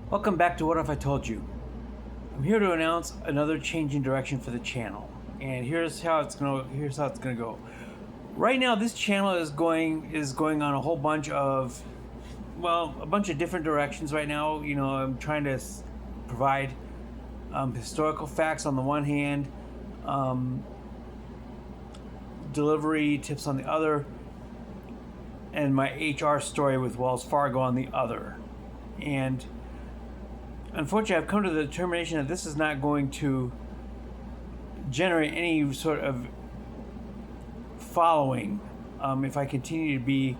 Welcome back to What If I Told You. I'm here to announce another change in direction for the channel, and here's how it's gonna go. Right now, this channel is going on a whole bunch of, a bunch of different directions. Right now, I'm trying to provide historical facts on the one hand, delivery tips on the other, and my HR story with Wells Fargo on the other. And unfortunately, I've come to the determination that this is not going to generate any sort of following if I continue to be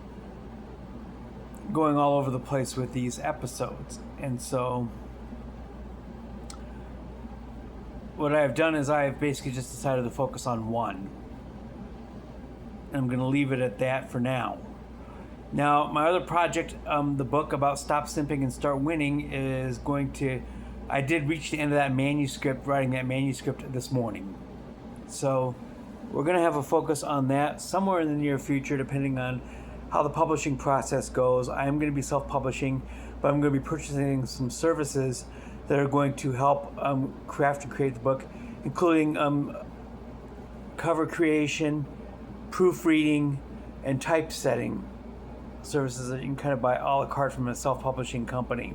going all over the place with these episodes. And so what I've done is I've basically just decided to focus on one. And I'm going to leave it at that for now. Now, my other project, the book about Stop Simping and Start Winning, I did reach the end of that manuscript, writing that manuscript this morning. So we're going to have a focus on that somewhere in the near future, depending on how the publishing process goes. I am going to be self-publishing, but I'm going to be purchasing some services that are going to help craft and create the book, including cover creation, proofreading, and typesetting services that you can kind of buy a la carte from a self-publishing company.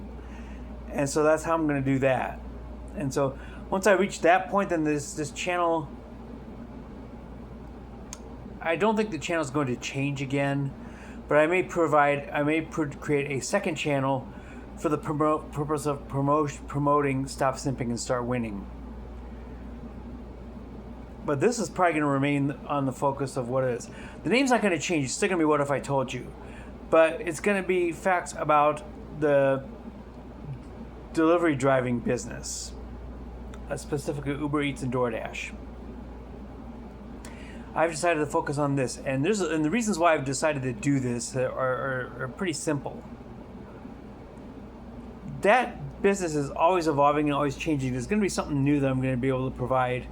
And so that's how I'm going to do that. And so once I reach that point, then this channel, I don't think the channel is going to change again, but I may create a second channel for the purpose of promoting Stop Simping and Start Winning. But this is probably going to remain on the focus of what it is. The name's not going to change. It's still going to be What If I Told You. But it's going to be facts about the delivery driving business, specifically Uber Eats and DoorDash. I've decided to focus on this, and the reasons why I've decided to do this are pretty simple. That business is always evolving and always changing. There's going to be something new that I'm going to be able to provide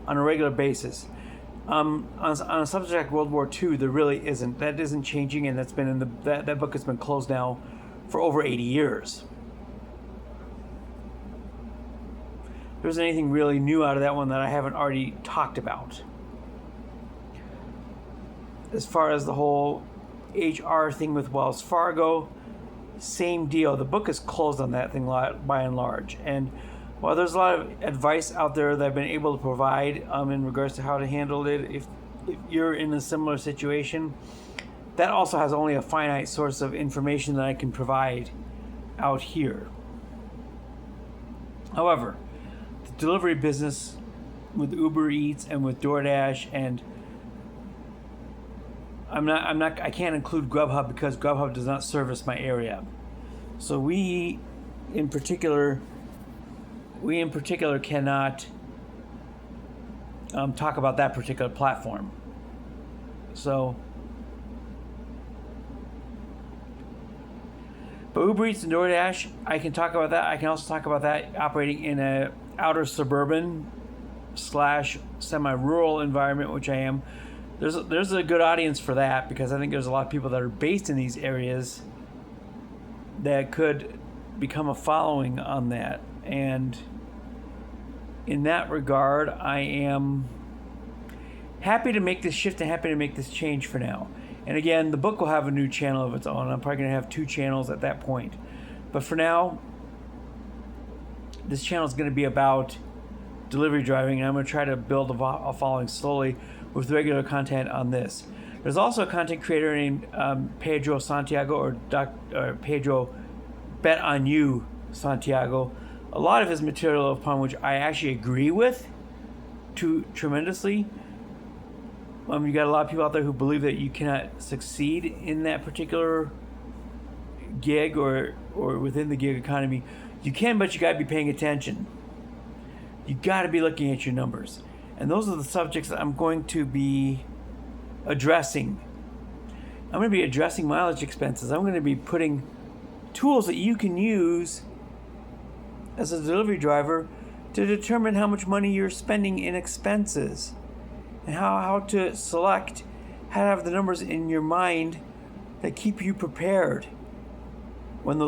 on a regular basis. On a subject like World War II, there really isn't. That isn't changing, and that's been that book has been closed now for over 80 years. There isn't anything really new out of that one that I haven't already talked about. As far as the whole HR thing with Wells Fargo, same deal. The book is closed on that thing by and large. And while there's a lot of advice out there that I've been able to provide in regards to how to handle it, if you're in a similar situation, that also has only a finite source of information that I can provide out here. However, the delivery business with Uber Eats and with DoorDash, and I can't include Grubhub because Grubhub does not service my area. So we in particular cannot talk about that particular platform. So, but Uber Eats and DoorDash, I can talk about that. I can also talk about that operating in a outer suburban / semi-rural environment, which I am. There's a good audience for that because I think there's a lot of people that are based in these areas that could become a following on that. And in that regard, I am happy to make this shift and happy to make this change for now. And again, the book will have a new channel of its own. I'm probably going to have 2 channels at that point. But for now, this channel is going to be about delivery driving, and I'm going to try to build a following slowly with regular content on this. There's also a content creator named Pedro Santiago, or Pedro Bet On You Santiago. A lot of his material upon which I actually agree with tremendously. You got a lot of people out there who believe that you cannot succeed in that particular gig or within the gig economy. You can, but you got to be paying attention. You got to be looking at your numbers. And those are the subjects that I'm going to be addressing. I'm going to be addressing mileage expenses. I'm going to be putting tools that you can use as a delivery driver to determine how much money you're spending in expenses and how to how to have the numbers in your mind that keep you prepared. when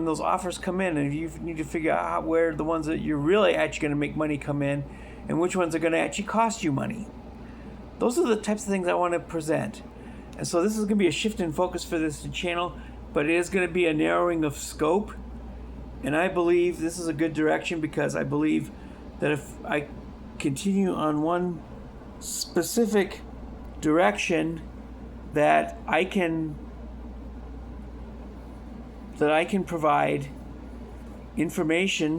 those offers come in, and you need to figure out where the ones that you're really actually going to make money come in, and which ones are going to actually cost you money. Those are the types of things I want to present. And so this is going to be a shift in focus for this channel, but it is going to be a narrowing of scope. And I believe this is a good direction, because I believe that if I continue on one specific direction, that I can provide information